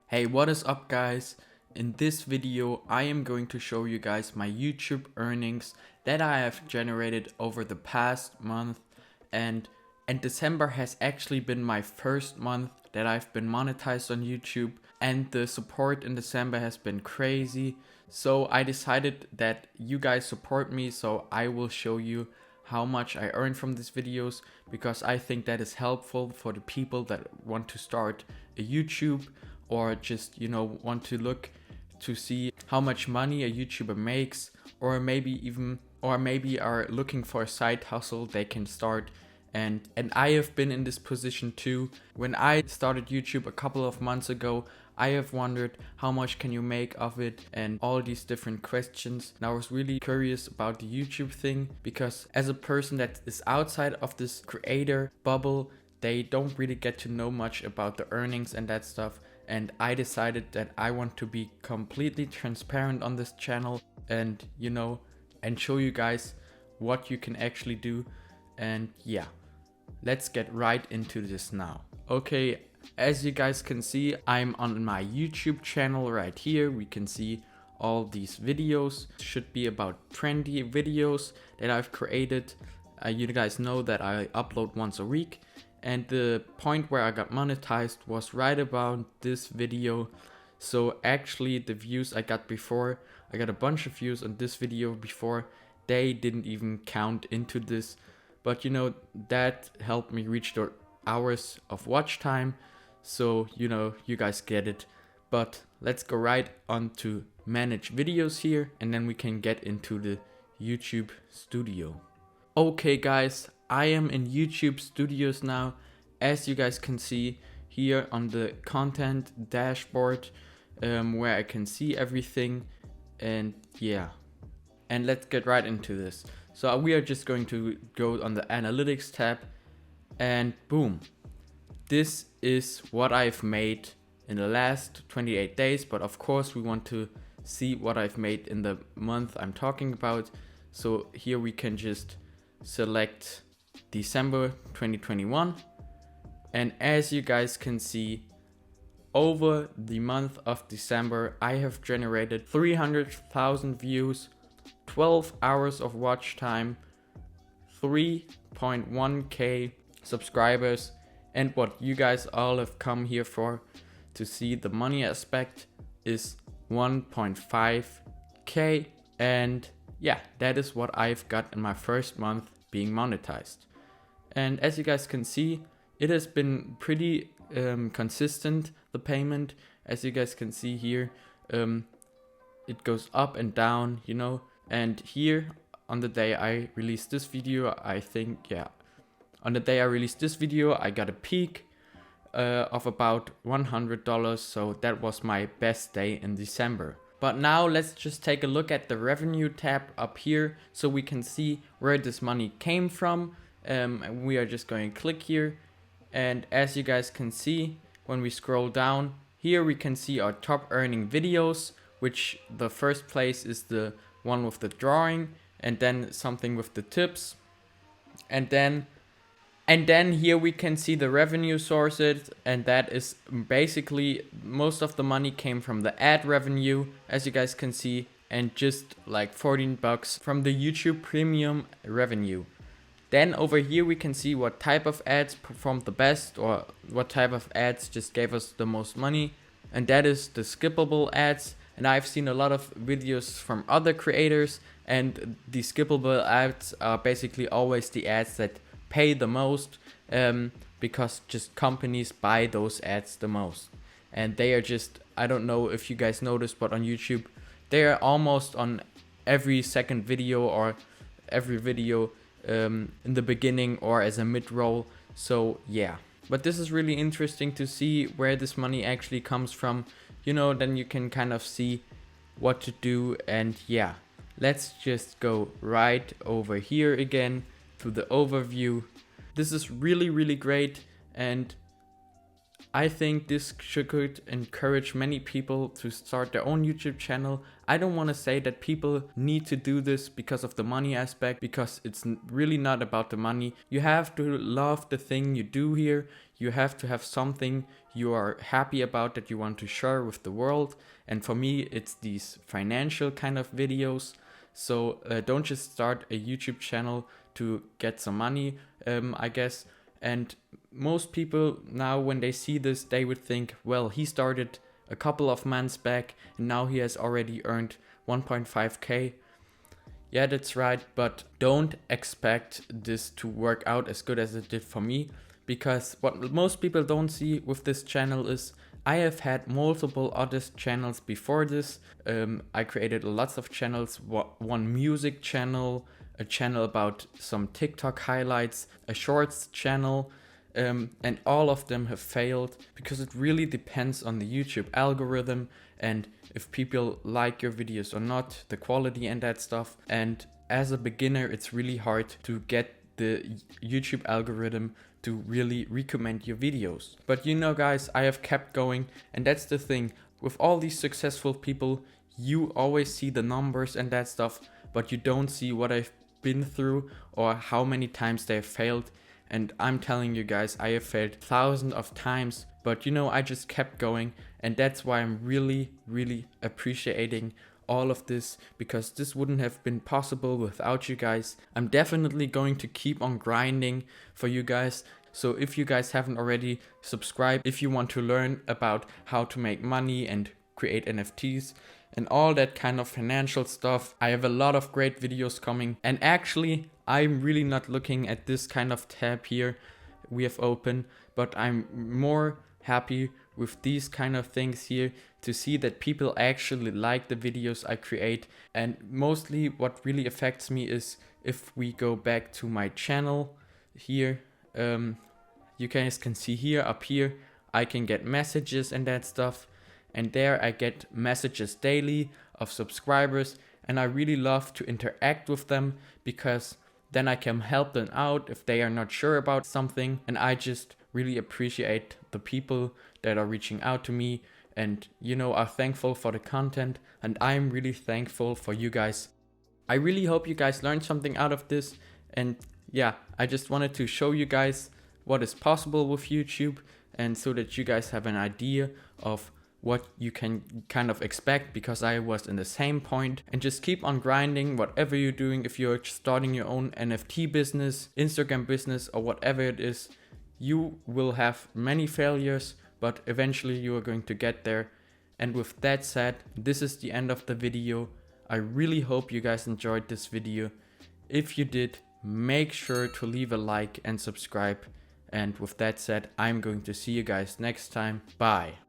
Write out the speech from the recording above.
Hey, what is up guys? In this video I am going to show you guys my YouTube earnings that I have generated over the past month, and December has actually been my first month that I've been monetized on YouTube, and the support in December has been crazy. So I decided that you guys support me, so I will show you how much I earn from these videos, because I think that is helpful for the people that want to start a YouTube, or just want to look to see how much money a YouTuber makes, or maybe are looking for a side hustle they can start. And I have been in this position too. When I started YouTube a couple of months ago, I have wondered how much can you make of it and all these different questions. And I was really curious about the YouTube thing, because as a person that is outside of this creator bubble, they don't really get to know much about the earnings and that stuff. And I decided that I want to be completely transparent on this channel and and show you guys what you can actually do. And yeah, let's get right into this now. Okay, as you guys can see, I'm on my YouTube channel right here. We can see all these videos. Should be about 20 videos that I've created. You guys know that I upload once a week. And the point where I got monetized was right about this video. So actually the views I got before, I got a bunch of views on this video before, they didn't even count into this. But that helped me reach the hours of watch time. So you guys get it. But let's go right on to manage videos here, and then we can get into the YouTube studio. Okay guys, I am in YouTube Studios now, as you guys can see here on the content dashboard, where I can see everything. And yeah, and let's get right into this. So we are just going to go on the analytics tab, and boom, this is what I've made in the last 28 days. But of course we want to see what I've made in the month I'm talking about. So here we can just select December 2021, and as you guys can see, over the month of December I have generated 300,000 views, 12 hours of watch time, 3.1k subscribers, and what you guys all have come here for, to see the money aspect, is 1.5k. And yeah, that is what I've got in my first month being monetized. And as you guys can see, it has been pretty consistent, the payment. As you guys can see here, it goes up and down, and here on the day I released this video, on the day I released this video, I got a peak of about $100. So that was my best day in December. But now let's just take a look at the revenue tab up here, so we can see where this money came from. We are just going to click here, and as you guys can see, when we scroll down here, we can see our top earning videos, which the first place is the one with the drawing, and then something with the tips, and then here we can see the revenue sources, and that is basically most of the money came from the ad revenue, as you guys can see, and just like $14 from the YouTube premium revenue. Then over here we can see what type of ads performed the best, or what type of ads just gave us the most money, and that is the skippable ads. And I've seen a lot of videos from other creators, and the skippable ads are basically always the ads that pay the most, because just companies buy those ads the most. And they are just, I don't know if you guys noticed, but on YouTube they are almost on every second video, or every video in the beginning or as a mid-roll. So yeah, but this is really interesting to see where this money actually comes from. Then you can kind of see what to do. And yeah, let's just go right over here again to the overview. This is really great, and I think this could encourage many people to start their own YouTube channel. I don't want to say that people need to do this because of the money aspect, because it's really not about the money. You have to love the thing you do here. You have to have something you are happy about that you want to share with the world. And for me, it's these financial kind of videos. So don't just start a YouTube channel to get some money, I guess. And most people now, when they see this, they would think, well, he started a couple of months back and now he has already earned 1.5k. Yeah, that's right, but don't expect this to work out as good as it did for me, because what most people don't see with this channel is I have had multiple other channels before this. I created lots of channels, one music channel, a channel about some TikTok highlights, a shorts channel, and all of them have failed because it really depends on the YouTube algorithm and if people like your videos or not, the quality and that stuff. And as a beginner, it's really hard to get the YouTube algorithm to really recommend your videos. But you know, guys, I have kept going, and that's the thing. With all these successful people, you always see the numbers and that stuff, but you don't see what I've been through or how many times they have failed. And I'm telling you guys, I have failed thousands of times, but you know, I just kept going, and that's why I'm really, really appreciating all of this, because this wouldn't have been possible without you guys. I'm definitely going to keep on grinding for you guys. So if you guys haven't already, subscribe if you want to learn about how to make money and create NFTs and all that kind of financial stuff. I have a lot of great videos coming, and actually I'm really not looking at this kind of tab here we have open, but I'm more happy with these kind of things here to see that people actually like the videos I create. And mostly what really affects me is if we go back to my channel here, you guys can see here, up here, I can get messages and that stuff. And there I get messages daily of subscribers, and I really love to interact with them because then I can help them out if they are not sure about something. And I just really appreciate the people that are reaching out to me and, you know, are thankful for the content. And I'm really thankful for you guys. I really hope you guys learned something out of this. And yeah, I just wanted to show you guys what is possible with YouTube, and so that you guys have an idea of what you can kind of expect, because I was in the same point. And just keep on grinding, whatever you're doing. If you're starting your own NFT business, Instagram business, or whatever it is, you will have many failures, but eventually you are going to get there. And with that said, this is the end of the video. I really hope you guys enjoyed this video. If you did, make sure to leave a like and subscribe. And with that said, I'm going to see you guys next time. Bye.